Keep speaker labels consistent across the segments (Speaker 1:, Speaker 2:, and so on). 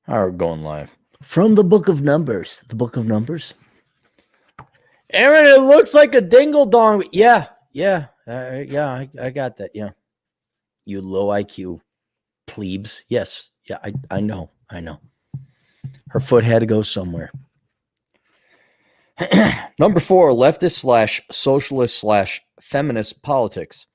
Speaker 1: All right, we're going live. From the book of Numbers. The book of Numbers. Aaron, it looks like a dingle dong. Yeah. I got that. Yeah. You low IQ plebes. Yes. Yeah, I know. Her foot had to go somewhere. Number 4, leftist / socialist / feminist politics.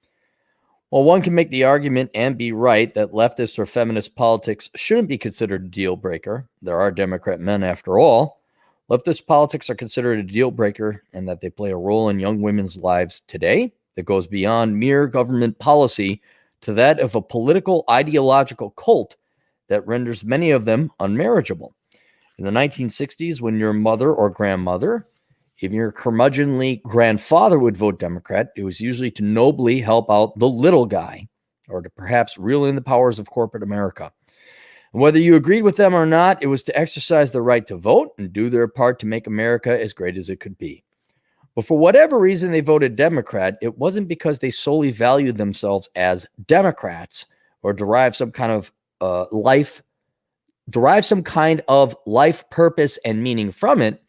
Speaker 1: Well, one can make the argument and be right that leftist or feminist politics shouldn't be considered a deal breaker. There are Democrat men after all. Leftist politics are considered a deal breaker and that they play a role in young women's lives today that goes beyond mere government policy to that of a political ideological cult that renders many of them unmarriageable. In the 1960s, when your mother or grandmother, even your curmudgeonly grandfather would vote Democrat, it was usually to nobly help out the little guy or to perhaps reel in the powers of corporate America. And whether you agreed with them or not, it was to exercise the right to vote and do their part to make America as great as it could be. But for whatever reason they voted Democrat, it wasn't because they solely valued themselves as Democrats or derived some kind of life purpose and meaning from it.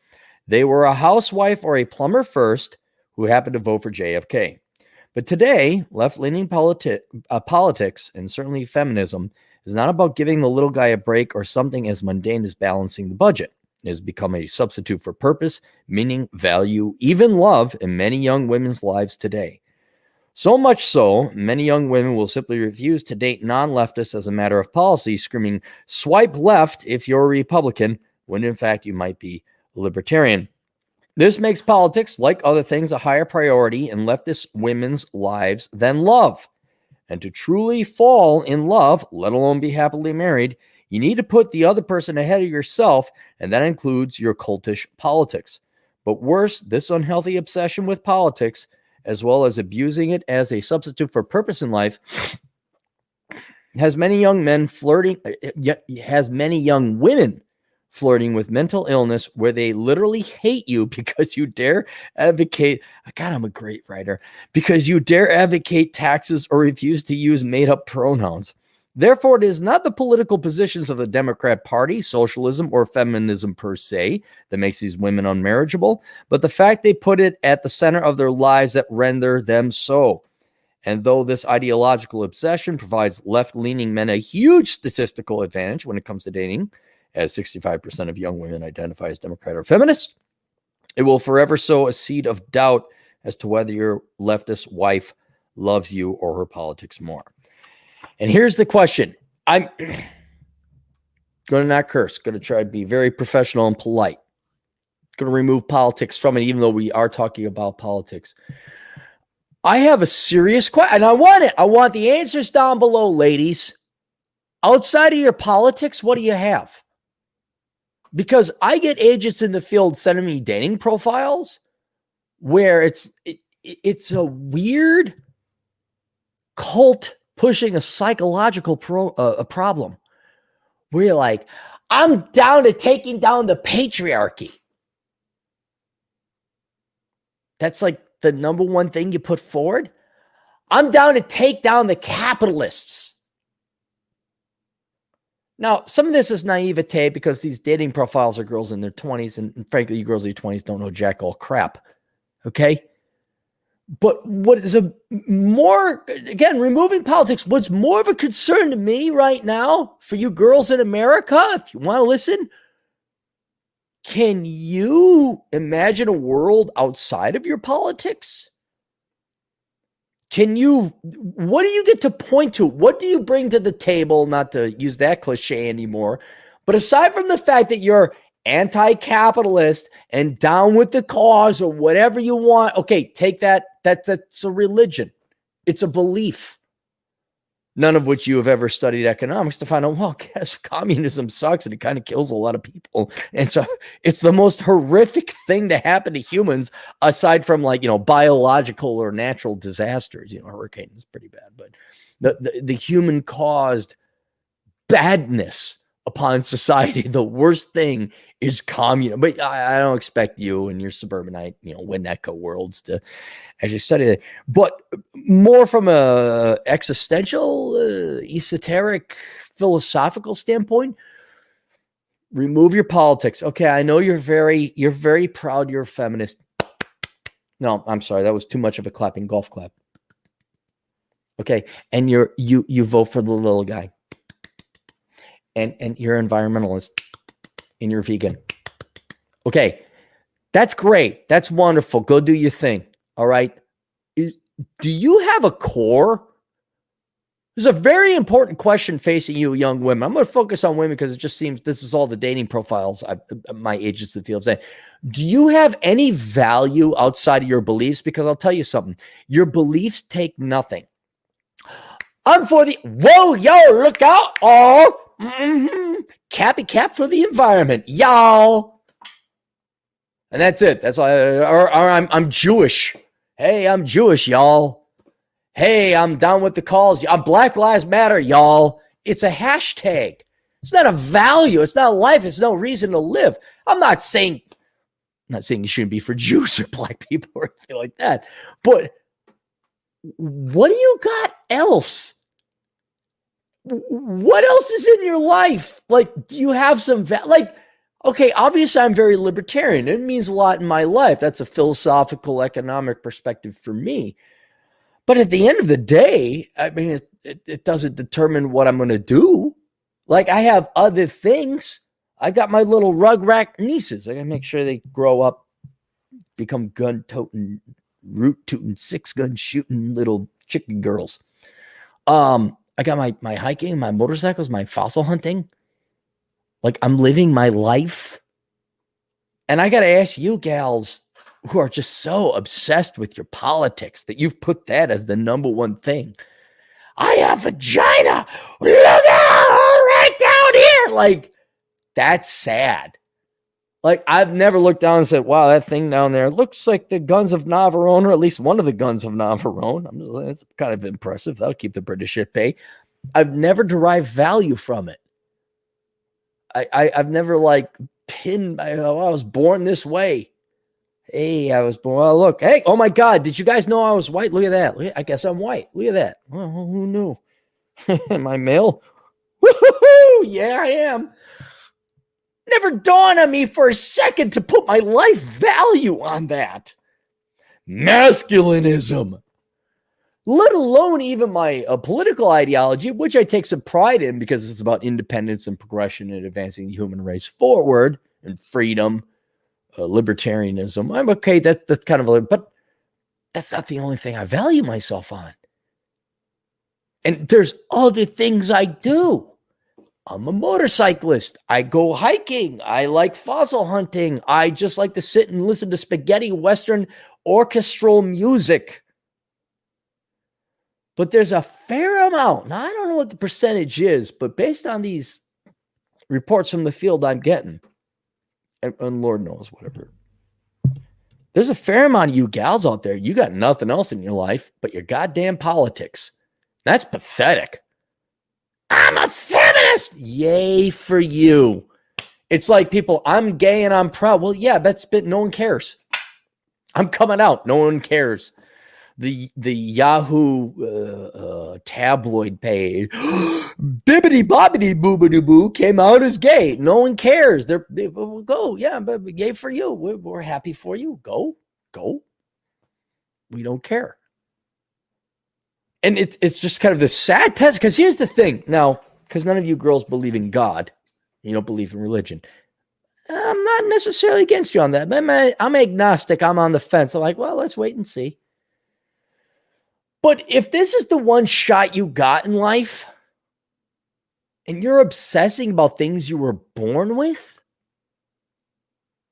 Speaker 1: They were a housewife or a plumber first who happened to vote for JFK. But today, left-leaning politics, and certainly feminism, is not about giving the little guy a break or something as mundane as balancing the budget. It has become a substitute for purpose, meaning, value, even love in many young women's lives today. So much so, many young women will simply refuse to date non-leftists as a matter of policy, screaming, "Swipe left if you're a Republican," when in fact you might be libertarian. This makes politics, like other things, a higher priority in leftist women's lives than love. And to truly fall in love, let alone be happily married, you need to put the other person ahead of yourself, and that includes your cultish politics. But worse, this unhealthy obsession with politics, as well as abusing it as a substitute for purpose in life, has many young women flirting with mental illness where they literally hate you because you dare advocate. God, I'm a great writer. Because you dare advocate taxes or refuse to use made-up pronouns. Therefore, it is not the political positions of the Democrat Party, socialism, or feminism per se that makes these women unmarriageable, but the fact they put it at the center of their lives that render them so. And though this ideological obsession provides left-leaning men a huge statistical advantage when it comes to dating, as 65% of young women identify as Democrat or feminist, it will forever sow a seed of doubt as to whether your leftist wife loves you or her politics more. And here's the question. I'm going to not curse, going to try to be very professional and polite. Going to remove politics from it, even though we are talking about politics. I have a serious question, and I want it. I want the answers down below, ladies. Outside of your politics, what do you have? Because I get agents in the field sending me dating profiles where it's a weird cult pushing a psychological problem where you're like, I'm down to taking down the patriarchy. That's like the number one thing you put forward. I'm down to take down the capitalists. Now, some of this is naivete because these dating profiles are girls in their 20s, and frankly, you girls in your 20s don't know jack all crap, okay? But what is removing politics, what's more of a concern to me right now for you girls in America, if you want to listen, can you imagine a world outside of your politics? What do you get to point to? What do you bring to the table? Not to use that cliche anymore, but aside from the fact that you're anti-capitalist and down with the cause or whatever you want, okay, take that. That's a religion. It's a belief. None of which you have ever studied economics to find out, well, guess communism sucks and it kind of kills a lot of people. And so it's the most horrific thing to happen to humans aside from biological or natural disasters. A hurricane is pretty bad, but the human caused badness upon society, the worst thing is communism. But I don't expect you and your suburbanite, Winnetka worlds to actually study that. But more from a existential, esoteric, philosophical standpoint, Remove your politics. Okay, I know you're very proud you're a feminist. No, I'm sorry. That was too much of a clapping golf clap. Okay, and you vote for the little guy. And you're environmentalist and you're vegan. Okay, that's great. That's wonderful. Go do your thing. All right. Do you have a core? There's a very important question facing you, young women. I'm going to focus on women because it just seems this is all the dating profiles my agents in the field say. Do you have any value outside of your beliefs? Because I'll tell you something. Your beliefs take nothing. I'm for the, whoa, yo, look out. Oh, cappy cap for the environment, y'all. And that's it. That's all. Or I'm Jewish. Hey, I'm Jewish, y'all. Hey, I'm down with the calls. I'm Black Lives Matter, y'all. It's a hashtag. It's not a value. It's not life. It's no reason to live. I'm not saying you shouldn't be for Jews or black people or anything like that. But what do you got else? What else is in your life? Like, do you have some okay, obviously I'm very libertarian. It means a lot in my life. That's a philosophical, economic perspective for me. But at the end of the day, I mean, it doesn't determine what I'm going to do. Like, I have other things. I got my little rug-rack nieces. I got to make sure they grow up, become gun-toting, root-tooting, six-gun shooting little chicken girls. I got my hiking, my motorcycles, my fossil hunting. Like, I'm living my life. And I got to ask you gals who are just so obsessed with your politics that you've put that as the number one thing. I have vagina. Look out right down here. Like, that's sad. Like, I've never looked down and said, wow, that thing down there looks like the guns of Navarone, or at least one of the guns of Navarone. It's kind of impressive. That'll keep the British at bay. I've never derived value from it. I've never like pinned, I was born this way. Hey, I was born. Well, look, hey, oh my God, did you guys know I was white? Look at that. I guess I'm white. Look at that. Well, who knew? Am I male? Woo-hoo-hoo! Yeah, I am. Never dawned on me for a second to put my life value on that. Masculinism. Let alone even my political ideology, which I take some pride in because it's about independence and progression and advancing the human race forward and freedom. Libertarianism. I'm okay. That's kind of but that's not the only thing I value myself on. And there's other things I do. I'm a motorcyclist. I go hiking. I like fossil hunting. I just like to sit and listen to spaghetti Western orchestral music. But there's a fair amount. Now, I don't know what the percentage is, but based on these reports from the field I'm getting, and Lord knows, whatever. There's a fair amount of you gals out there. You got nothing else in your life but your goddamn politics. That's pathetic. I'm a feminist. Yay for you. It's like people, I'm gay and I'm proud. Well, yeah, that's been, no one cares. I'm coming out. No one cares. The Yahoo tabloid page, bibbity bobbity boobity boo, came out as gay. No one cares. They will go, yeah, but yay for you. We're happy for you. Go. We don't care. And it's just kind of the sad test. Because here's the thing. Now, because none of you girls believe in God, you don't believe in religion. I'm not necessarily against you on that. I'm agnostic. I'm on the fence. I'm like, well, let's wait and see. But if this is the one shot you got in life, and you're obsessing about things you were born with,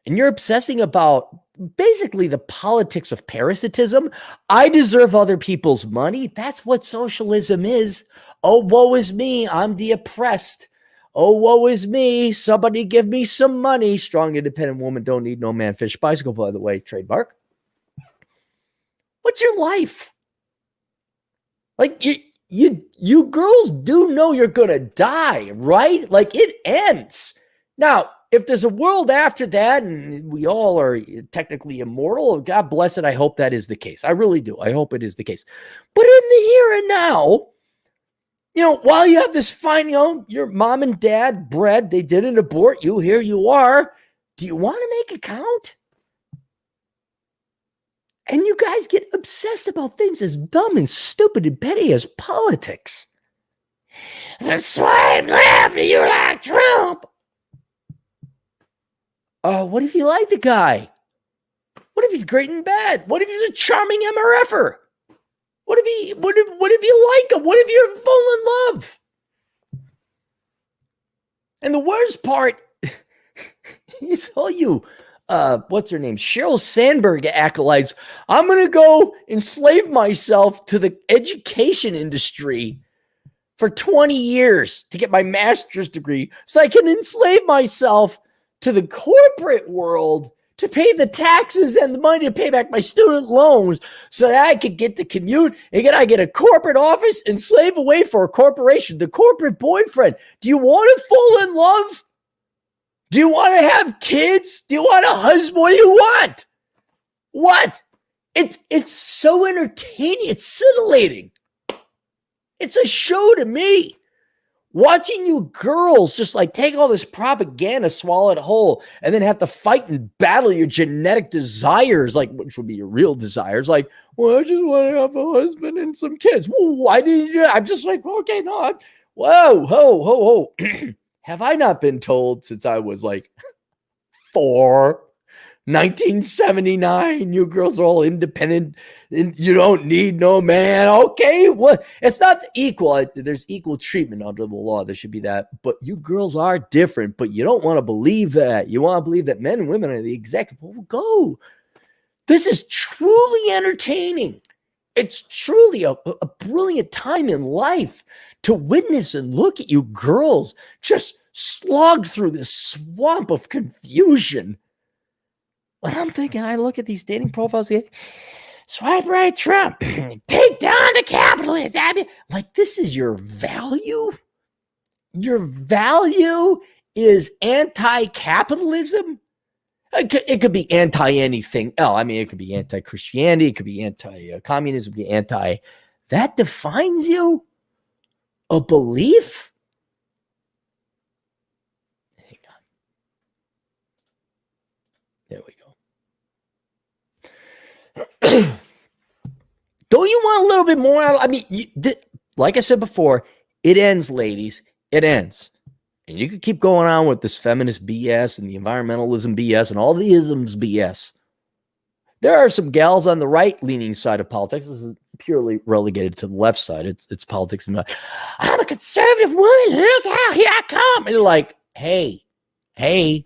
Speaker 1: and you're obsessing about basically the politics of parasitism, I deserve other people's money. That's what socialism is. Oh, woe is me. I'm the oppressed. Oh, woe is me. Somebody give me some money. Strong, independent woman don't need no man, fish, bicycle, by the way, trademark. What's your life? Like, you girls do know you're going to die, right? Like, it ends. Now, if there's a world after that and we all are technically immortal, God bless it. I hope that is the case. I really do. I hope it is the case. But in the here and now, While you have this fine, your mom and dad bred, they didn't abort you. Here you are. Do you want to make it count? And you guys get obsessed about things as dumb and stupid and petty as politics. The swipe left, you like Trump. What if you like the guy? What if he's great and bad? What if he's a charming MRFer? What if you like him? What if you fall in love? And the worst part is all you, what's her name? Sheryl Sandberg acolytes. I'm going to go enslave myself to the education industry for 20 years to get my master's degree so I can enslave myself to the corporate world to pay the taxes and the money to pay back my student loans so that I could get the commute and I get a corporate office and slave away for a corporation, the corporate boyfriend. Do you want to fall in love? Do you want to have kids? Do you want a husband? What do you want? What? It's so entertaining. It's scintillating. It's a show to me. Watching you girls just like take all this propaganda, swallow it whole, and then have to fight and battle your genetic desires, like which would be your real desires. Like, well, I just want to have a husband and some kids. Well, why didn't you? I'm just like, okay, no. Whoa, ho, ho, ho. Have I not been told since I was like 1979, you girls are all independent and you don't need no man. Okay, what? It's not equal. There's equal treatment under the law. There should be that. But you girls are different, but you don't want to believe that. You want to believe that men and women are the exact. Well, go. This is truly entertaining. It's truly a brilliant time in life to witness and look at you girls just slog through this swamp of confusion. But I'm thinking, I look at these dating profiles, swipe right, Trump, take down the capitalists. Like, this is your value? Your value is anti-capitalism? It could be anti-anything. Oh, I mean, it could be anti-Christianity. It could be anti-communism. It could be anti. That defines you? A belief? Hang on. There we go. Don't you want a little bit more? I mean, like I said before, it ends, ladies. It ends. And you could keep going on with this feminist BS and the environmentalism BS and all the isms BS. There are some gals on the right-leaning side of politics. This is purely relegated to the left side. It's politics. I'm a conservative woman. Look out, here I come. And they're like, hey, a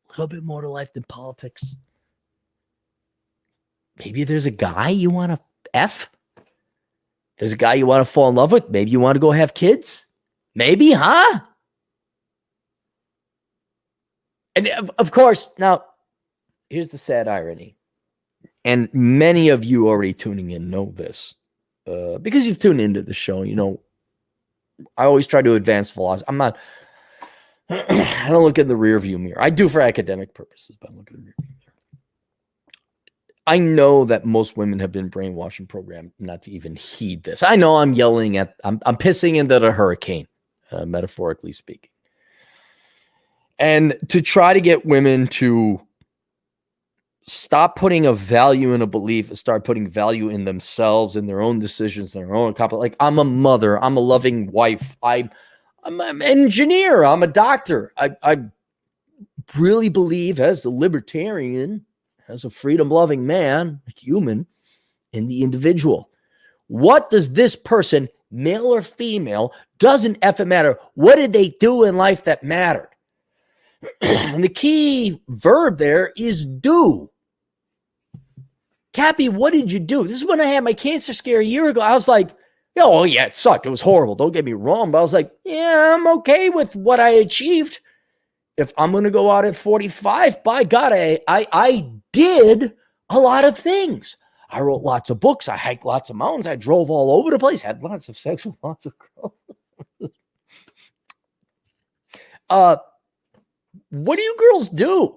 Speaker 1: little bit more to life than politics. Maybe there's a guy you want to F. There's a guy you want to fall in love with. Maybe you want to go have kids. Maybe, huh? And of course, now, here's the sad irony. And many of you already tuning in know this. Because you've tuned into the show, you know, I always try to advance philosophy. I don't look in the rear view mirror. I do for academic purposes, but I look in the rear view mirror. I know that most women have been brainwashed and programmed not to even heed this. I know I'm yelling at, I'm pissing into the hurricane, metaphorically speaking. And to try to get women to stop putting a value in a belief and start putting value in themselves, in their own decisions, their own accomplishments. Like, I'm a mother, I'm a loving wife, I'm an engineer, I'm a doctor. I really believe, as a libertarian, as a freedom-loving man, a human, in the individual. What does this person, male or female, doesn't effing matter? What did they do in life that mattered? And the key verb there is do. Cappy, what did you do? This is when I had my cancer scare a year ago. I was like, oh, yeah, it sucked. It was horrible. Don't get me wrong. But I was like, yeah, I'm okay with what I achieved. If I'm going to go out at 45, by God, I did a lot of things. I wrote lots of books. I hiked lots of mountains. I drove all over the place. Had lots of sex with lots of girls. What do you girls do?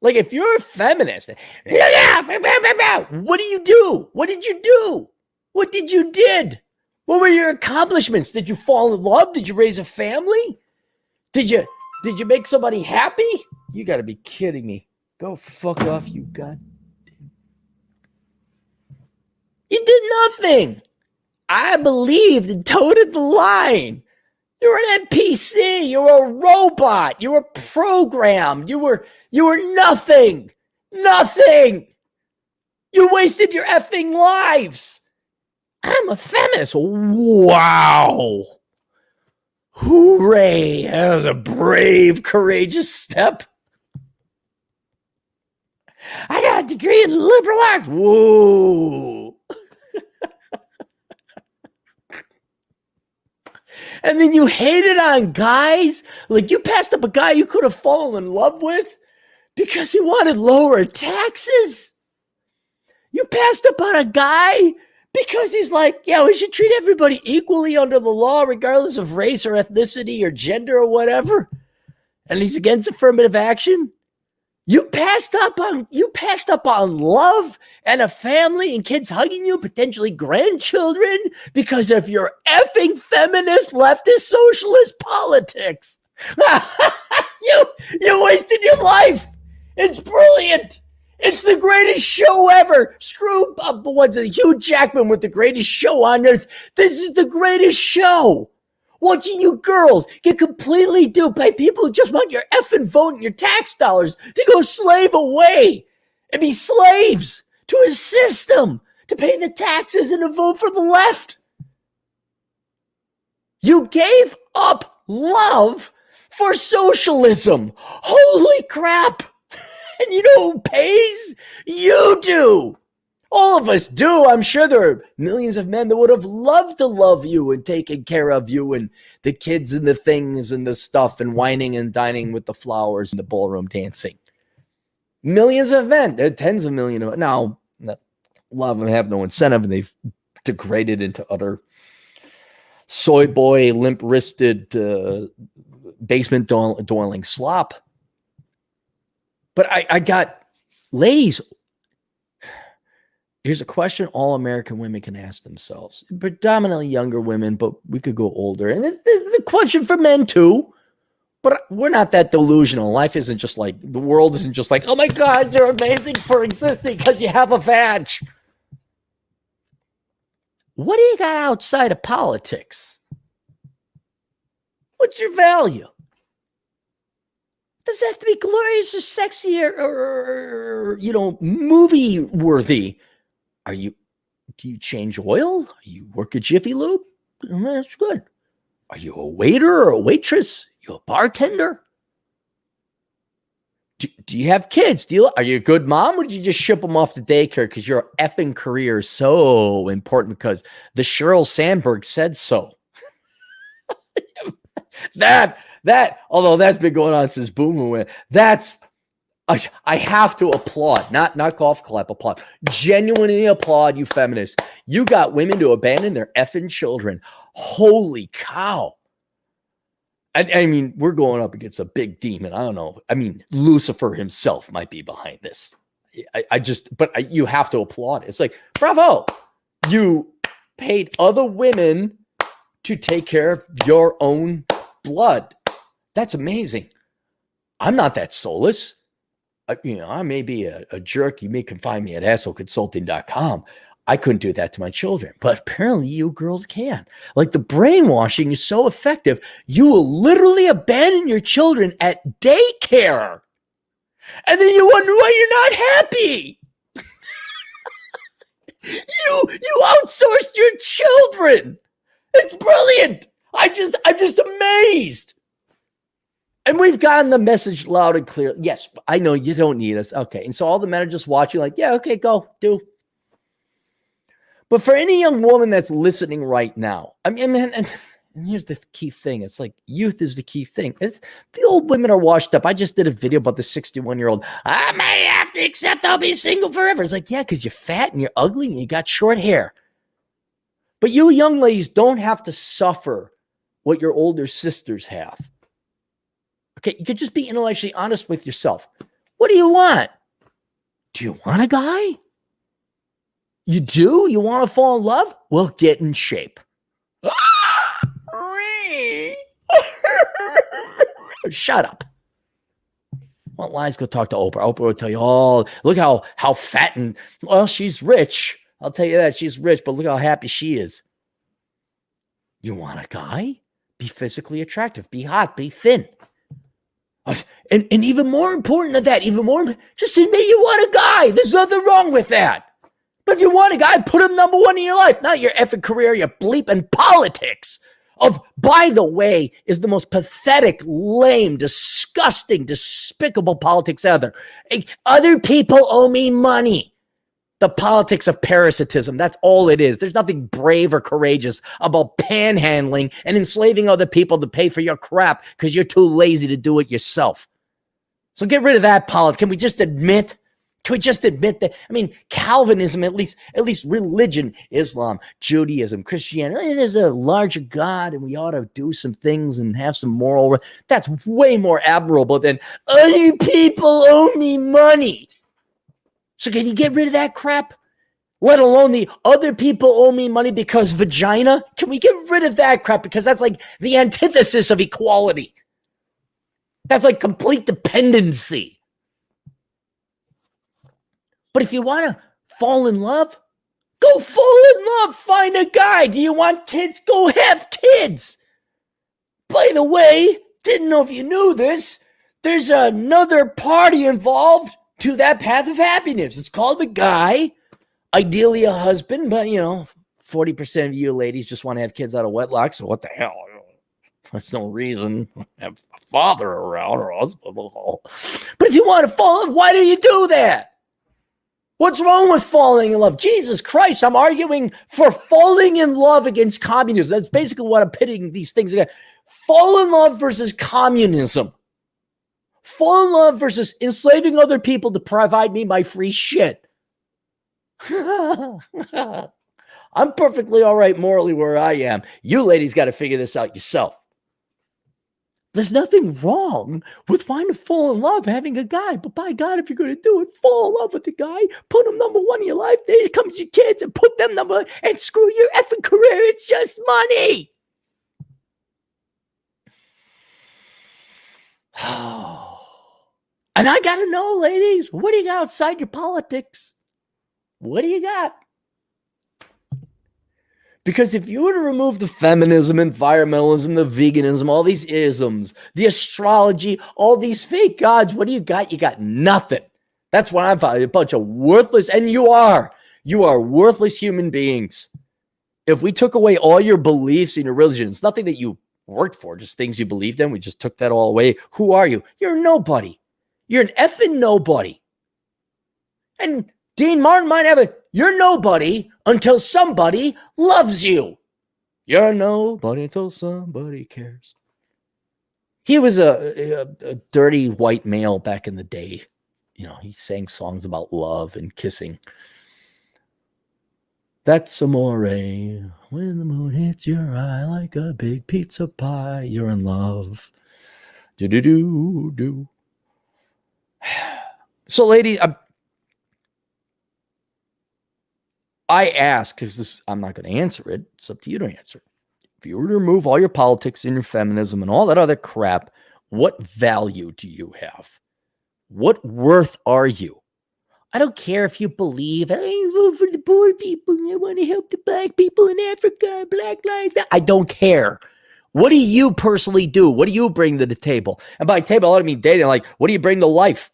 Speaker 1: Like, if you're a feminist, what do you do? What did you do? What did you did? What were your accomplishments? Did you fall in love? Did you raise a family? Did you make somebody happy? You got to be kidding me. Go fuck off, you god. You did nothing. I believed and toted the line. You were an NPC. You were a robot. You were programmed. You were nothing. Nothing. You wasted your effing lives. I'm a feminist. Wow. Hooray. That was a brave, courageous step. I got a degree in liberal arts. Whoa. And then you hated on guys? Like you passed up a guy you could have fallen in love with because he wanted lower taxes? You passed up on a guy because he's like, yeah, we should treat everybody equally under the law, regardless of race or ethnicity or gender or whatever. And he's against affirmative action. You passed up on love and a family and kids hugging you, potentially grandchildren, because of your effing feminist, leftist, socialist politics. You wasted your life. It's brilliant. It's the greatest show ever. Screw up Hugh Jackman with the greatest show on earth. This is the greatest show. Watching you girls get completely duped by people who just want your effing vote and your tax dollars to go slave away and be slaves to a system to pay the taxes and to vote for the left. You gave up love for socialism. Holy crap. And you know who pays? You do. All of us do. I'm sure there are millions of men that would have loved to love you and taken care of you and the kids and the things and the stuff and whining and dining with the flowers and the ballroom dancing. Millions of men, tens of millions of men. Now, a lot of them have no incentive and they've degraded into utter soy boy, limp-wristed, basement dwelling slop. But I got ladies. Here's a question all American women can ask themselves. Predominantly younger women, but we could go older. And this is a question for men too. But we're not that delusional. Life isn't just like, the world isn't just like, oh my God, you're amazing for existing because you have a vag. What do you got outside of politics? What's your value? Does it have to be glorious or sexy or movie worthy? Do you change oil? You work at Jiffy Lube? That's good. Are you a waiter or a waitress? You a bartender? Do you have kids? Are you a good mom, or do you just ship them off to daycare because your effing career is so important because the Sheryl Sandberg said so? That, although that's been going on since Boomer went, I have to applaud, not golf clap, applaud. Genuinely applaud you feminists. You got women to abandon their effing children. Holy cow. I mean, we're going up against a big demon. I don't know. I mean, Lucifer himself might be behind this. But you have to applaud it. It's like, bravo. You paid other women to take care of your own blood. That's amazing. I'm not that soulless. I may be a jerk. You may can find me at assholeconsulting.com. I couldn't do that to my children, but apparently you girls can. Like, the brainwashing is so effective. You will literally abandon your children at daycare. And then you wonder why you're not happy. You outsourced your children. It's brilliant. I'm just amazed. And we've gotten the message loud and clear. Yes, I know you don't need us. Okay. And so all the men are just watching like, yeah, okay, go, do. But for any young woman that's listening right now, I mean, and here's the key thing. It's like youth is the key thing. The old women are washed up. I just did a video about the 61-year-old. I may have to accept I'll be single forever. It's like, yeah, because you're fat and you're ugly and you got short hair. But you young ladies don't have to suffer what your older sisters have. Okay, you could just be intellectually honest with yourself. What do you want? Do you want a guy? You do? You want to fall in love? Well, get in shape. Shut up. What lies? Go talk to Oprah. Oprah will tell you, oh, look how fat and, well, she's rich. I'll tell you that. She's rich, but look how happy she is. You want a guy? Be physically attractive. Be hot. Be thin. And even more important than that, just admit you want a guy. There's nothing wrong with that. But if you want a guy, put him number one in your life, not your effing career, your bleeping politics. By the way, is the most pathetic, lame, disgusting, despicable politics ever. Other people owe me money. The politics of parasitism. That's all it is. There's nothing brave or courageous about panhandling and enslaving other people to pay for your crap because you're too lazy to do it yourself. So get rid of that politics. Can we just admit that? I mean, Calvinism, at least religion, Islam, Judaism, Christianity, it is a larger God, and we ought to do some things and have some moral. That's way more admirable than other people owe me money. So can you get rid of that crap? Let alone the other people owe me money because vagina? Can we get rid of that crap? Because that's like the antithesis of equality. That's like complete dependency. But if you want to fall in love, go fall in love. Find a guy. Do you want kids? Go have kids. By the way, didn't know if you knew this, there's another party involved to that path of happiness. It's called the guy, ideally a husband, but 40% of you ladies just want to have kids out of wedlock, so what the hell? There's no reason to have a father around or a husband. But if you want to fall in love, why do you do that? What's wrong with falling in love? Jesus Christ, I'm arguing for falling in love against communism. That's basically what I'm pitting these things against. Fall in love versus communism. Fall in love versus enslaving other people to provide me my free shit. I'm perfectly all right morally where I am. You ladies got to figure this out yourself. There's nothing wrong with wanting to fall in love, having a guy. But by God, if you're going to do it, fall in love with the guy, put him number one in your life. There comes your kids and put them number one and screw your effing career. It's just money. And I got to know, ladies, what do you got outside your politics? What do you got? Because if you were to remove the feminism, environmentalism, the veganism, all these isms, the astrology, all these fake gods, what do you got? You got nothing. That's what I'm finding, a bunch of worthless, and you are worthless human beings. If we took away all your beliefs in your religion, it's nothing that you worked for, just things you believed in. We just took that all away. Who are you? You're nobody. You're an effing nobody. And Dean Martin might have you're nobody until somebody loves you. You're nobody until somebody cares. He was a dirty white male back in the day. He sang songs about love and kissing. That's amore. When the moon hits your eye like a big pizza pie, you're in love. Do. So, lady, I ask, because I'm not going to answer it. It's up to you to answer. If you were to remove all your politics and your feminism and all that other crap, what value do you have? What worth are you? I don't care if you believe, I vote for the poor people. I want to help the black people in Africa. Black lives matter. I don't care. What do you personally do? What do you bring to the table? And by table, I don't mean dating. Like, what do you bring to life?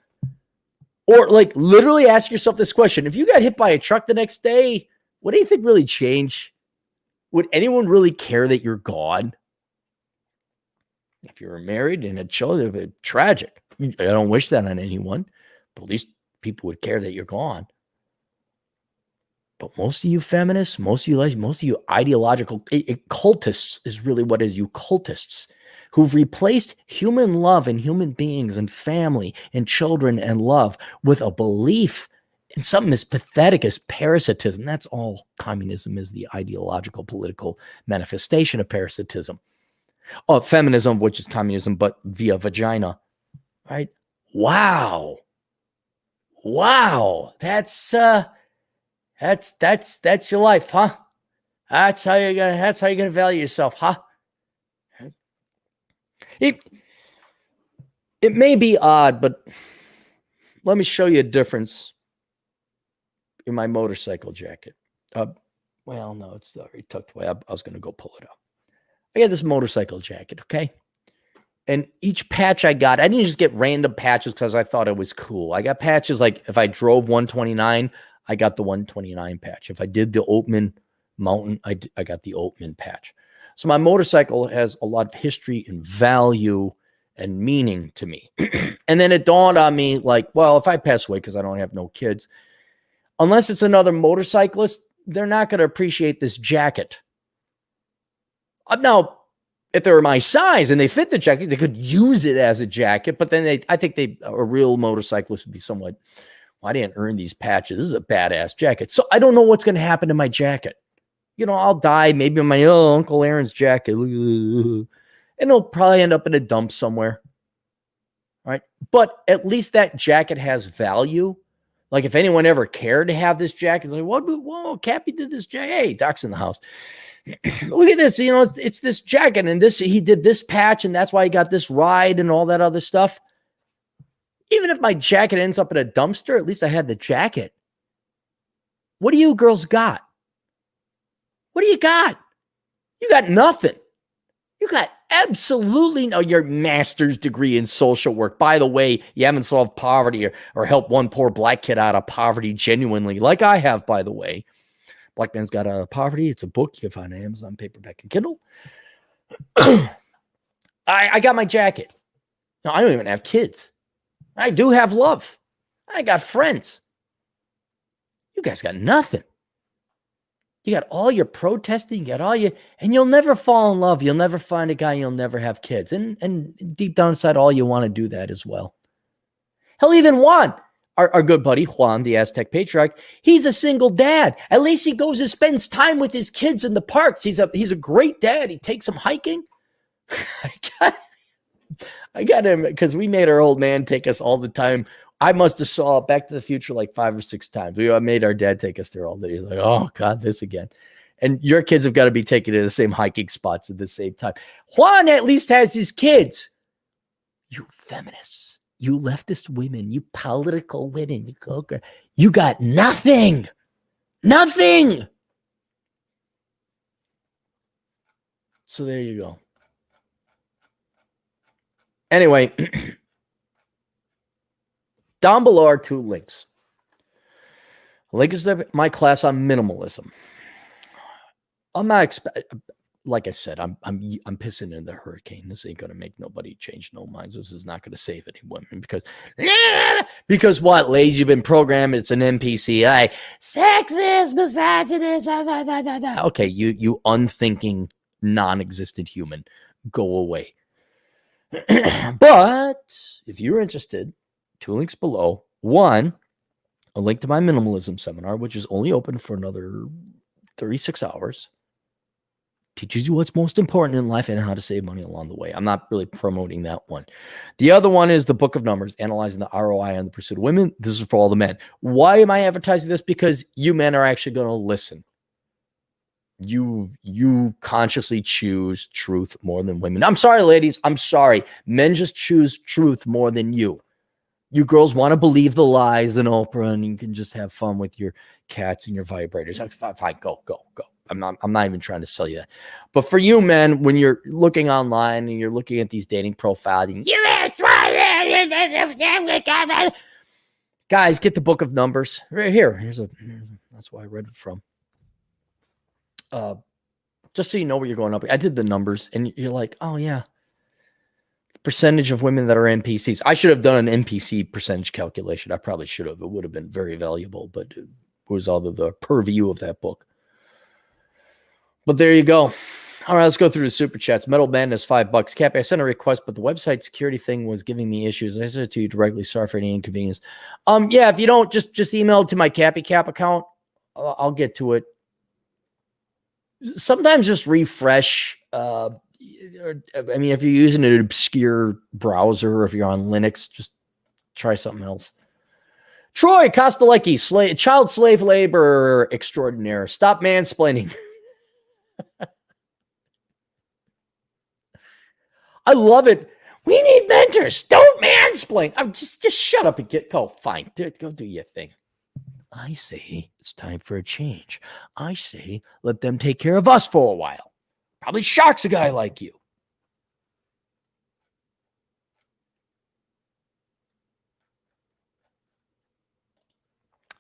Speaker 1: Or like literally ask yourself this question. If you got hit by a truck the next day, what do you think really changed? Would anyone really care that you're gone? If you were married and had children, it would be tragic. I don't wish that on anyone, but at least people would care that you're gone. But most of you feminists, most of you ideological cultists is really what is you cultists who've replaced human love and human beings and family and children and love with a belief in something as pathetic as parasitism. That's all communism is, the ideological political manifestation of parasitism. Feminism, which is communism, but via vagina, right? Wow. That's your life, huh? That's how you're gonna value yourself, huh? It may be odd, but let me show you a difference in my motorcycle jacket. Well, no, it's already tucked away. I was going to go pull it out. I got this motorcycle jacket, okay? And each patch I got, I didn't just get random patches because I thought it was cool. I got patches like if I drove 129, I got the 129 patch. If I did the Oatman Mountain, I got the Oatman patch. So my motorcycle has a lot of history and value and meaning to me. And then it dawned on me like, well, if I pass away because I don't have no kids, unless it's another motorcyclist, they're not going to appreciate this jacket. Now, if they were my size and they fit the jacket, they could use it as a jacket. But then I think a real motorcyclist would be somewhat, well, I didn't earn these patches. This is a badass jacket. So I don't know what's going to happen to my jacket. You know, I'll die maybe in my Uncle Aaron's jacket. And it'll probably end up in a dump somewhere. All right. But at least that jacket has value. Like if anyone ever cared to have this jacket, it's like, whoa, Cappy did this jacket. Hey, Doc's in the house. Look at this. You know, it's this jacket and he did this patch and that's why he got this ride and all that other stuff. Even if my jacket ends up in a dumpster, at least I had the jacket. What do you girls got? What do you got? You got nothing. You got absolutely no, your master's degree in social work. By the way, you haven't solved poverty or helped one poor black kid out of poverty genuinely, like I have, by the way. Black Man's Got Out of Poverty. It's a book you can find on Amazon, paperback, and Kindle. I got my jacket. No, I don't even have kids. I do have love. I got friends. You guys got nothing. You got all your protesting, you got all your, and you'll never fall in love. You'll never find a guy, you'll never have kids. And deep down inside, all you want to do that as well. Hell, even Juan, our good buddy, Juan, the Aztec patriarch, he's a single dad. At least he goes and spends time with his kids in the parks. He's a great dad. He takes them hiking. I got him because we made our old man take us all the time. I must have saw Back to the Future like 5 or 6 times. We made our dad take us there all day. He's like, oh, God, this again. And your kids have got to be taken to the same hiking spots at the same time. Juan at least has his kids. You feminists, you leftist women, you political women, you got nothing. Nothing. So there you go. Anyway, down below are 2 links. A link is my class on minimalism. I'm not like I said, I'm pissing in the hurricane. This ain't gonna make nobody change no minds. This is not gonna save any women because what, ladies, you've been programmed. It's an NPC. Sexist, misogynist. Okay, you unthinking, non-existent human, go away. But if you're interested, 2 links below. 1, a link to my minimalism seminar, which is only open for another 36 hours. Teaches you what's most important in life and how to save money along the way. I'm not really promoting that one. The other one is the Book of Numbers, analyzing the ROI on the pursuit of women. This is for all the men. Why am I advertising this? Because you men are actually going to listen. You consciously choose truth more than women. I'm sorry, ladies. I'm sorry. Men just choose truth more than you. You girls want to believe the lies and Oprah, and you can just have fun with your cats and your vibrators. Fine, go. I'm not even trying to sell you that. But for you men, when you're looking online and you're looking at these dating profiles, guys, get the Book of Numbers right here. That's why I read it from. Just so you know what you're going up. I did the numbers, and you're like, oh yeah. Percentage of women that are NPCs. I should have done an NPC percentage calculation. I probably should have. It would have been very valuable, but it was all the purview of that book. But there you go. All right, let's go through the super chats. Metal Madness, $5. Cappy, I sent a request, but the website security thing was giving me issues. I sent it to you directly. Sorry for any inconvenience. Yeah, if you don't, just email it to my Cappy Cap account. I'll get to it. Sometimes just refresh. I mean, if you're using an obscure browser, or if you're on Linux, just try something else. Troy Kostelecki, child slave labor extraordinaire. Stop mansplaining. I love it. We need mentors. Don't mansplain. I'm just shut up and go. Fine. Go do your thing. I say it's time for a change. I say let them take care of us for a while. Probably shocks a guy like you.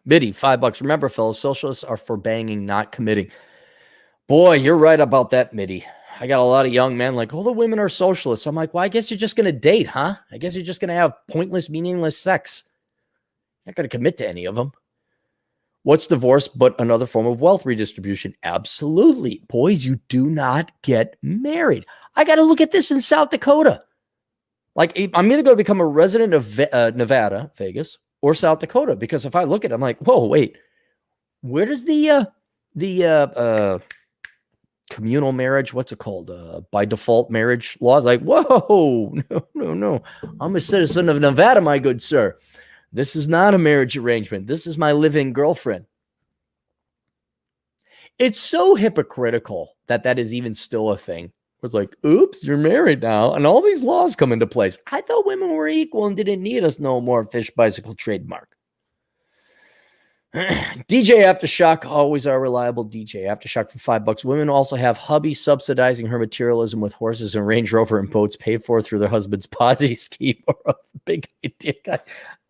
Speaker 1: Biddy, $5. Remember, fellas, socialists are for banging, not committing. Boy, you're right about that, Mitty. I got a lot of young men like, oh, the women are socialists. I'm like, well, I guess you're just going to date, huh? I guess you're just going to have pointless, meaningless sex. You're not going to commit to any of them. What's divorce but another form of wealth redistribution? Absolutely. Boys, you do not get married. I got to look at this in South Dakota. Like, I'm either going to become a resident of Nevada, Vegas, or South Dakota, because if I look at it, I'm like, whoa, wait, where does the communal marriage, what's it called? By default marriage laws? Like, whoa, no. I'm a citizen of Nevada, my good sir. This is not a marriage arrangement. This is my living girlfriend. It's so hypocritical that is even still a thing. It's like, oops, you're married now. And all these laws come into place. I thought women were equal and didn't need us no more. Fish bicycle trademark. DJ Aftershock, always our reliable DJ Aftershock for $5. Women also have hubby subsidizing her materialism with horses and Range Rover and boats paid for through their husband's Ponzi scheme or a big idea guy.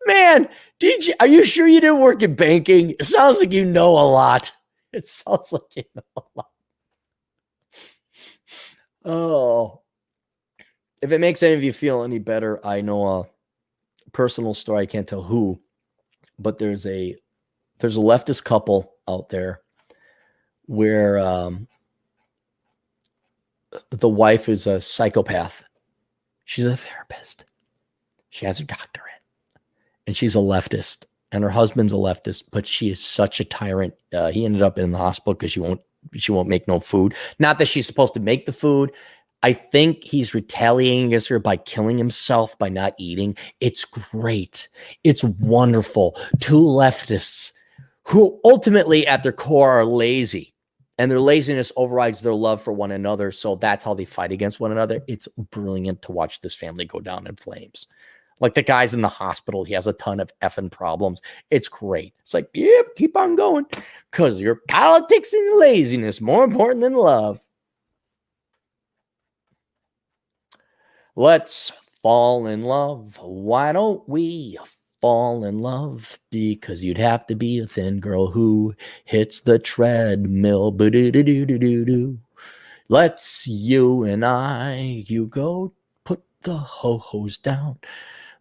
Speaker 1: Man, DJ, are you sure you didn't work in banking? It sounds like you know a lot. It sounds like you know a lot. Oh, if it makes any of you feel any better, I know a personal story. I can't tell who, but there's a leftist couple out there where the wife is a psychopath. She's a therapist. She has her doctorate, and she's a leftist, and her husband's a leftist, but she is such a tyrant. He ended up in the hospital because she won't make no food. Not that she's supposed to make the food. I think he's retaliating against her by killing himself by not eating. It's great. It's wonderful. Two leftists who ultimately at their core are lazy, and their laziness overrides their love for one another. So that's how they fight against one another. It's brilliant to watch this family go down in flames. Like the guy's in the hospital. He has a ton of effing problems. It's great. It's like, yep, keep on going. Because your politics and laziness more important than love. Let's fall in love. Why don't we fall in love? Because you'd have to be a thin girl who hits the treadmill. Ba-do-do-do-do-do-do. Let's you and I, you go put the ho-hos down.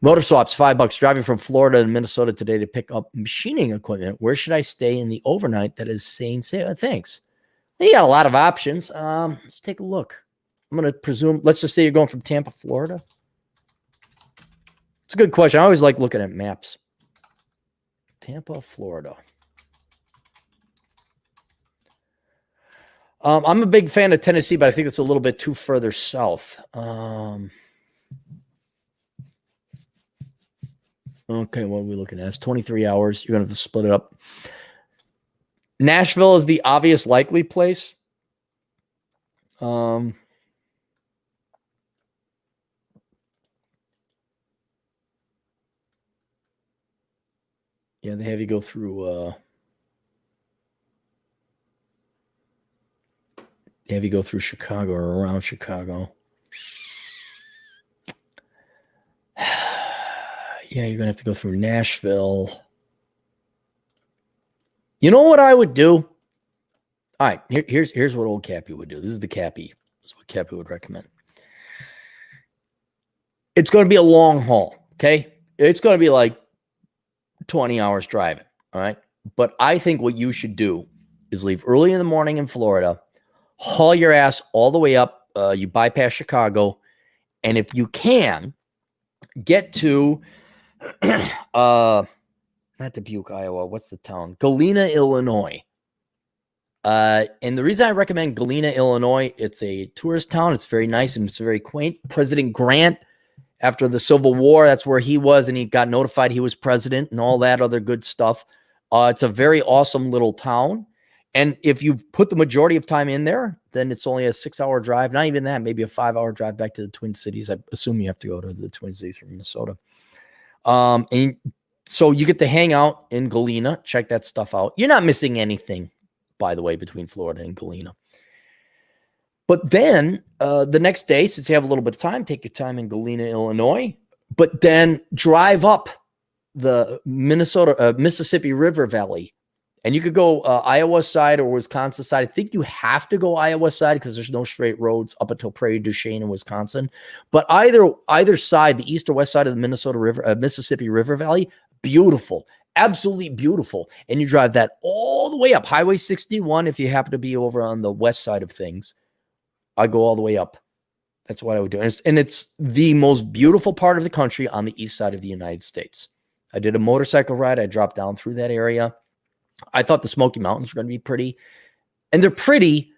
Speaker 1: Motor swaps, $5. Driving from Florida to Minnesota today to pick up machining equipment. Where should I stay in the overnight that is sane? Thanks. You got a lot of options. Let's take a look. I'm going to presume, let's just say you're going from Tampa, Florida. It's a good question. I always like looking at maps. Tampa, Florida. I'm a big fan of Tennessee, but I think it's a little bit too further south. Okay, what are we looking at? It's 23 hours. You're going to have to split it up. Nashville is the obvious likely place. Yeah, they have you go through Chicago or around Chicago. Yeah, you're going to have to go through Nashville. You know what I would do? All right, here's what old Cappy would do. This is the Cappy. This is what Cappy would recommend. It's going to be a long haul, okay? It's going to be like 20 hours driving, all right? But I think what you should do is leave early in the morning in Florida, haul your ass all the way up. You bypass Chicago, and if you can, get to not Dubuque, Iowa. What's the town? Galena, Illinois. And the reason I recommend Galena, Illinois, it's a tourist town. It's very nice and it's very quaint. President Grant, after the Civil War, that's where he was, and he got notified he was president and all that other good stuff. It's a very awesome little town. And if you put the majority of time in there, then it's only a 6-hour drive. Not even that, maybe a 5-hour drive back to the Twin Cities. I assume you have to go to the Twin Cities from Minnesota. And so you get to hang out in Galena, check that stuff out. You're not missing anything, by the way, between Florida and Galena. But then the next day, since you have a little bit of time, take your time in Galena, Illinois, but then drive up the Mississippi River Valley. And you could go Iowa side or Wisconsin side. I think you have to go Iowa side because there's no straight roads up until Prairie du Chien in Wisconsin. But either side, the east or west side of the Mississippi River Valley, beautiful, absolutely beautiful. And you drive that all the way up Highway 61 if you happen to be over on the west side of things. I go all the way up. That's what I would do. And it's the most beautiful part of the country on the east side of the United States. I did a motorcycle ride. I dropped down through that area. I thought the Smoky Mountains were going to be pretty. And they're pretty,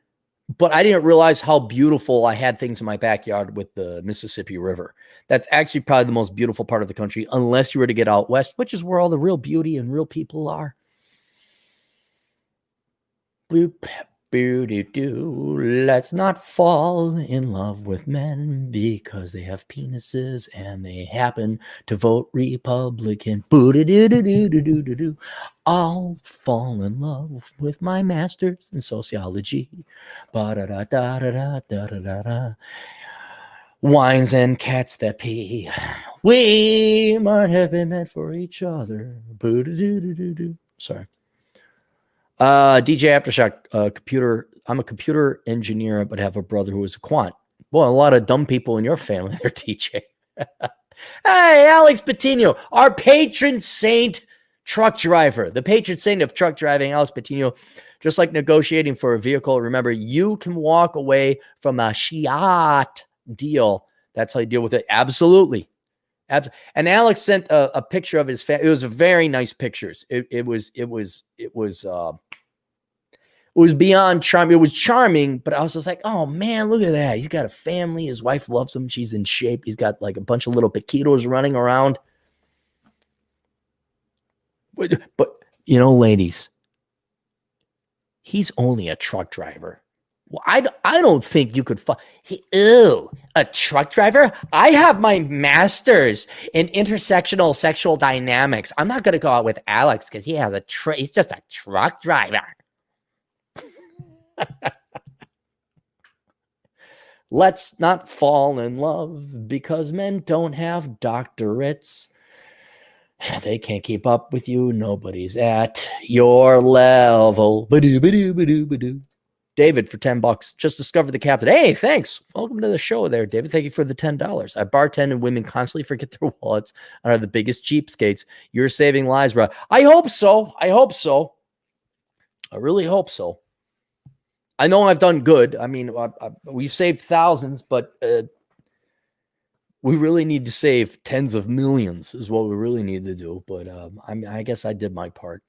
Speaker 1: but I didn't realize how beautiful I had things in my backyard with the Mississippi River. That's actually probably the most beautiful part of the country, unless you were to get out west, which is where all the real beauty and real people are. Bloop. Let's not fall in love with men because they have penises and they happen to vote Republican. I'll fall in love with my master's in sociology. Wines and cats that pee. We might have been meant for each other. Sorry. DJ Aftershock, computer. I'm a computer engineer, but have a brother who is a quant. Well, a lot of dumb people in your family there, DJ. Hey, Alex Patino, our patron saint truck driver, the patron saint of truck driving, Alex Patino. Just like negotiating for a vehicle, remember, you can walk away from a Shiat deal. That's how you deal with it. Absolutely. And Alex sent a picture of his family. It was a very nice pictures. It was beyond charming. It was charming, but I was just like, oh man, look at that. He's got a family. His wife loves him. She's in shape. He's got like a bunch of little Paquitos running around. But you know, ladies, he's only a truck driver. Well, I don't think you could a truck driver? I have my master's in intersectional sexual dynamics. I'm not going to go out with Alex because he has he's just a truck driver. Let's not fall in love because men don't have doctorates. They can't keep up with you. Nobody's at your level. David for $10. Just discovered the captain. Hey, thanks. Welcome to the show there, David. Thank you for the $10. I bartend and women constantly forget their wallets and are the biggest cheapskates. You're saving lives, bro. I hope so. I really hope so. I know I've done good. I mean, we've saved thousands, but we really need to save tens of millions is what we really need to do. But I guess I did my part.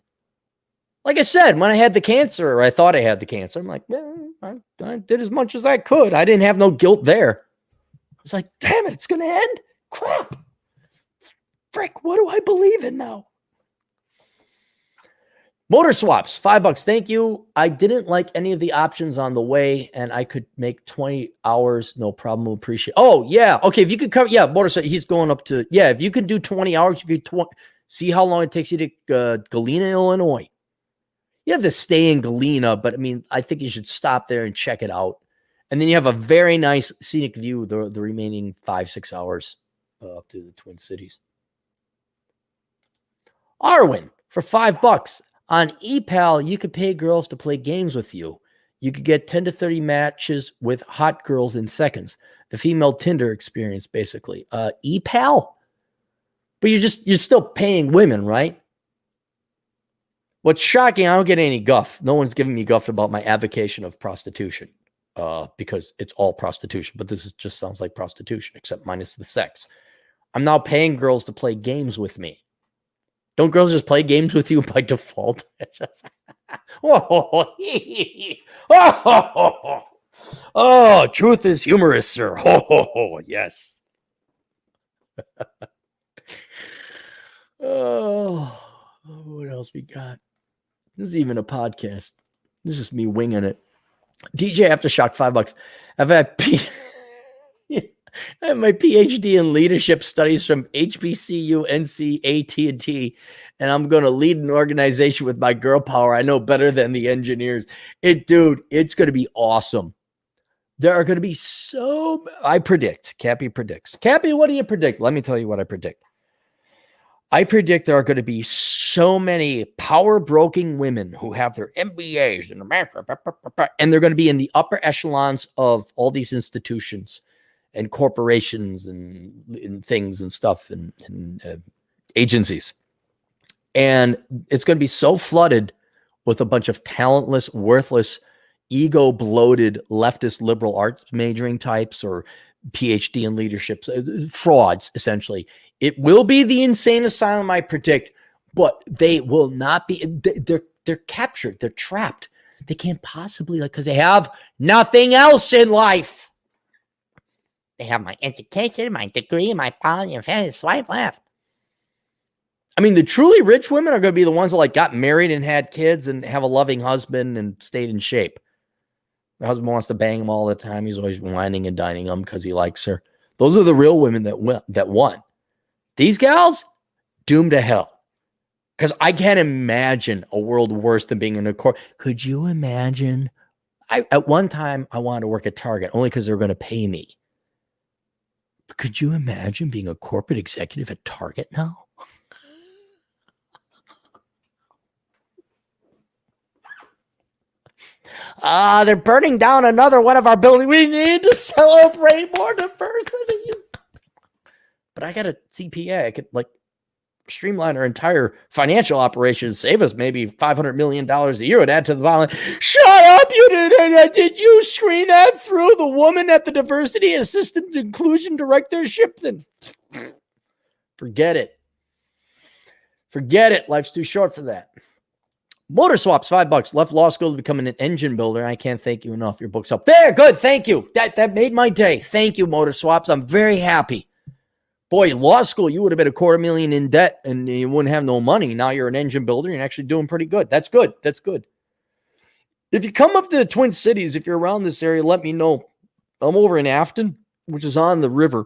Speaker 1: Like I said, when I had the cancer, or I thought I had the cancer, I'm like, I did as much as I could. I didn't have no guilt there. I was like, damn it, it's going to end? Crap. Frick, what do I believe in now? Motor swaps, $5. Thank you. I didn't like any of the options on the way, and I could make 20 hours. No problem. Appreciate. Oh, yeah. Okay. If you could cover, motor swap. He's going up to, if you can do 20 hours, you could see how long it takes you to Galena, Illinois. You have to stay in Galena, but I mean, I think you should stop there and check it out. And then you have a very nice scenic view the remaining 5-6 hours up to the Twin Cities. Arwen for $5. On ePal, you could pay girls to play games with you. You could get 10 to 30 matches with hot girls in seconds. The female Tinder experience, basically. ePal? But you're still paying women, right? What's shocking, I don't get any guff. No one's giving me guff about my advocacy of prostitution because it's all prostitution. But this just sounds like prostitution, except minus the sex. I'm now paying girls to play games with me. Don't girls just play games with you by default? Oh, truth is humorous, sir. Yes. Oh, what else we got? This is even a podcast. This is me winging it. DJ Aftershock, $5. I've had I have my PhD in leadership studies from HBCU, NC, AT&T, and I'm going to lead an organization with my girl power. I know better than the engineers. Dude, it's going to be awesome. There are going to be I predict. Cappy predicts. Cappy, what do you predict? Let me tell you what I predict. I predict there are going to be so many power-broking women who have their MBAs and they're going to be in the upper echelons of all these institutions and corporations and things and stuff and agencies. And it's going to be so flooded with a bunch of talentless, worthless, ego-bloated leftist liberal arts majoring types or PhD in leadership, frauds, essentially. It will be the insane asylum, I predict, but they will not be. They're captured. They're trapped. They can't possibly, because they have nothing else in life. They have my education, my degree, my poly, and swipe left. I mean, the truly rich women are going to be the ones that got married and had kids and have a loving husband and stayed in shape. The husband wants to bang them all the time. He's always whining and dining them because he likes her. Those are the real women that won. These gals, doomed to hell. Because I can't imagine a world worse than being in a court. Could you imagine? At one time, I wanted to work at Target only because they were going to pay me. But could you imagine being a corporate executive at Target now? They're burning down another one of our buildings. We need to celebrate more diversity. But I got a CPA. I could streamline our entire financial operations, save us maybe $500 million a year and add to the bottom line. Shut up, you did you screen that through the woman at the Diversity Assistant Inclusion Directorship? Then forget it. Forget it. Life's too short for that. Motor Swaps, $5. Left law school to become an engine builder. I can't thank you enough. Your book's up there. Good. Thank you. That made my day. Thank you, Motor Swaps. I'm very happy. Boy, law school, you would have been $250,000 in debt and you wouldn't have no money. Now you're an engine builder. You're actually doing pretty good. That's good. That's good. If you come up to the Twin Cities, if you're around this area, let me know. I'm over in Afton, which is on the river.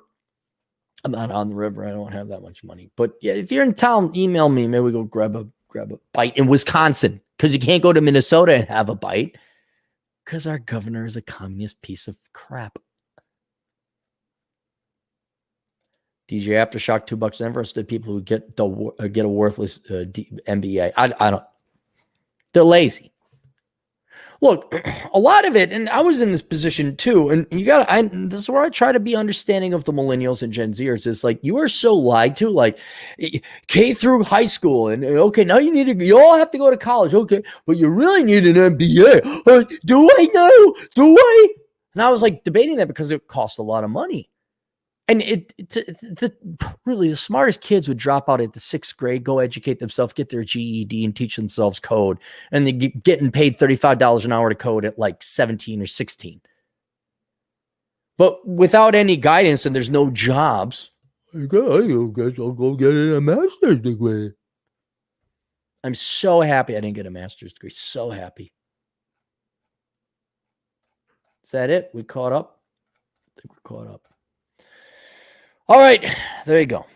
Speaker 1: I'm not on the river. I don't have that much money. But yeah, if you're in town, email me. Maybe we go grab a bite in Wisconsin, because you can't go to Minnesota and have a bite because our governor is a communist piece of crap. DJ Aftershock, $2. Never understood people who get a worthless MBA. I don't. They're lazy. Look, a lot of it, and I was in this position too, and this is where I try to be understanding of the millennials and Gen Zers, is you are so lied to, K through high school, and okay, now you all have to go to college, okay, but you really need an MBA. Do I know? Do I? And I was debating that because it costs a lot of money. And really, the smartest kids would drop out at the 6th grade, go educate themselves, get their GED, and teach themselves code. And they're getting paid $35 an hour to code at 17 or 16. But without any guidance and there's no jobs, I guess I'll go get a master's degree. I'm so happy I didn't get a master's degree. So happy. Is that it? We caught up? I think we're caught up. All right, there you go.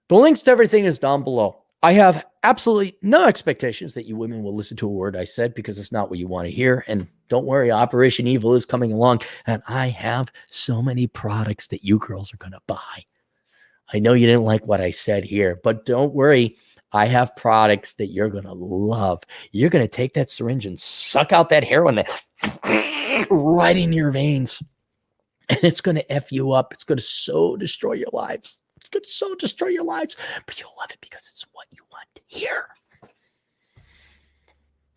Speaker 1: The links to everything is down below. I have absolutely no expectations that you women will listen to a word I said, because it's not what you want to hear. And don't worry, Operation Evil is coming along, and I have so many products that you girls are going to buy. I know you didn't like what I said here, but don't worry. I have products that you're going to love. You're going to take that syringe and suck out that heroin right in your veins. And it's going to F you up. It's going to so destroy your lives. It's going to so destroy your lives. But you'll love it because it's what you want to hear.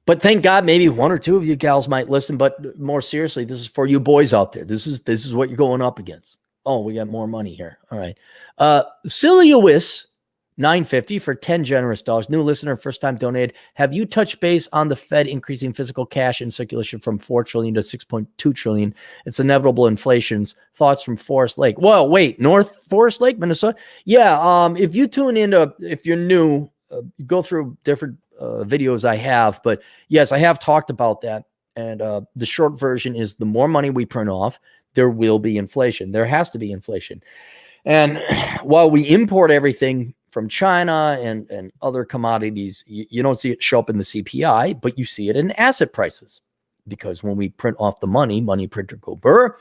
Speaker 1: But thank God maybe one or two of you gals might listen. But more seriously, this is for you boys out there. This is what you're going up against. Oh, we got more money here. All right. Silius, $9.50 for 10 generous dollars. New listener, first time donated. Have you touched base on the Fed increasing physical cash in circulation from 4 trillion to 6.2 trillion? It's inevitable inflations. Thoughts from Forest Lake. Well, wait, North Forest Lake, Minnesota? Yeah, if you tune into, if you're new, go through different videos I have. But yes, I have talked about that. And the short version is the more money we print off, there will be inflation. There has to be inflation. And while we import everything from China and other commodities, you don't see it show up in the CPI, but you see it in asset prices. Because when we print off the money, money printer go burr,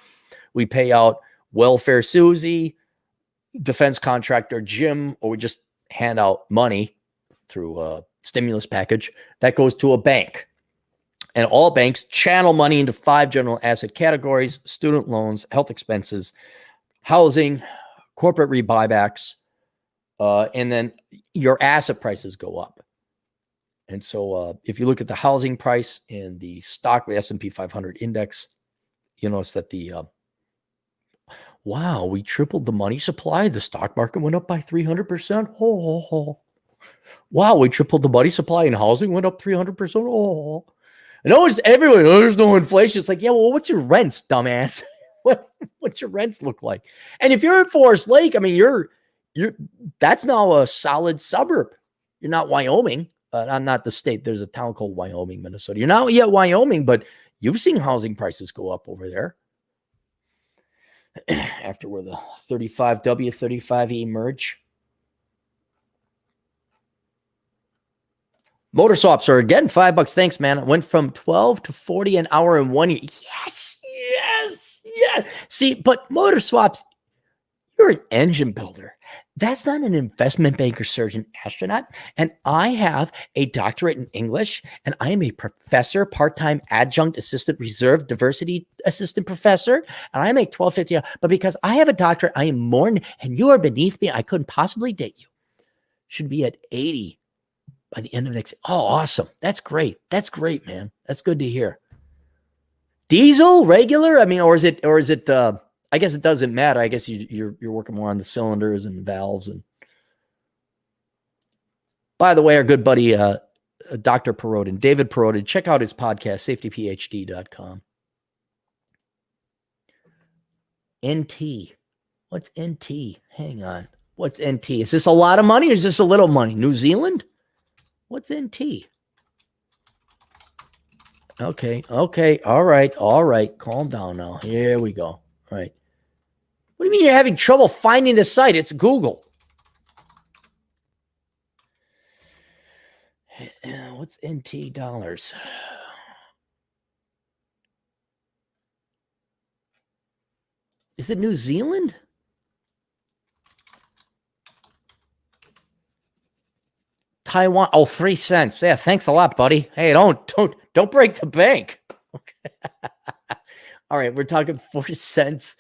Speaker 1: we pay out welfare Susie, defense contractor Jim, or we just hand out money through a stimulus package that goes to a bank. And all banks channel money into 5 general asset categories: student loans, health expenses, housing, corporate rebuybacks, and then your asset prices go up. And so if you look at the housing price in the stock, the S&P 500 index, you notice that wow, we tripled the money supply. The stock market went up by 300%. Oh, wow, we tripled the money supply and housing went up 300%. Oh, and always everyone, there's no inflation. It's like, yeah, well, what's your rents, dumbass? What's your rents look like? And if you're in Forest Lake, I mean, you're that's now a solid suburb. You're not Wyoming. I'm not the state. There's a town called Wyoming, Minnesota. You're not yet Wyoming, but you've seen housing prices go up over there. After where the 35W, 35E merge. Motor swaps are again $5. Thanks, man. It went from 12 to 40 an hour in 1 year. Yes. See, but motor swaps, you're an engine builder. That's not an investment banker, surgeon, astronaut. And I have a doctorate in English, and I am a professor, part-time adjunct assistant reserve diversity assistant professor, and I make $12.50. But because I have a doctorate, I am more, and you are beneath me. I couldn't possibly date you. Should be at 80 by the end of next. Oh, awesome. That's great. That's great, man. That's good to hear. Diesel, regular? I mean, or is it, I guess it doesn't matter. I guess you're working more on the cylinders and valves. And by the way, our good buddy, Dr. Perodin, David Perodin, check out his podcast, safetyphd.com. NT. What's NT? Hang on. What's NT? Is this a lot of money or is this a little money? New Zealand? What's NT? Okay. All right. Calm down now. Here we go. All right. What do you mean you're having trouble finding the site? It's Google. What's NT dollars? Is it New Zealand? Taiwan. Oh, 3 cents. Yeah, thanks a lot, buddy. Hey, don't break the bank. Okay. All right, we're talking 4 cents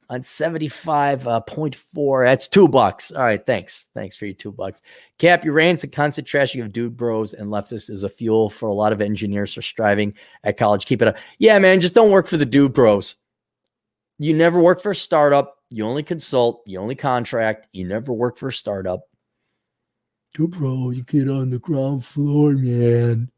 Speaker 1: on 75.4. That's $2. All right, thanks. Thanks for your $2. Cap, your rants and constant trashing of dude bros and leftists is a fuel for a lot of engineers who are striving at college. Keep it up. Yeah, man, just don't work for the dude bros. You never work for a startup. You only consult. You only contract. You never work for a startup. Dude bro, you get on the ground floor, man.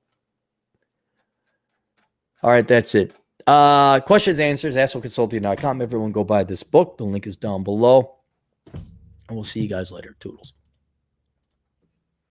Speaker 1: All right, that's it. Questions, answers, assholeconsulting.com. Everyone go buy this book. The link is down below. And we'll see you guys later. Toodles.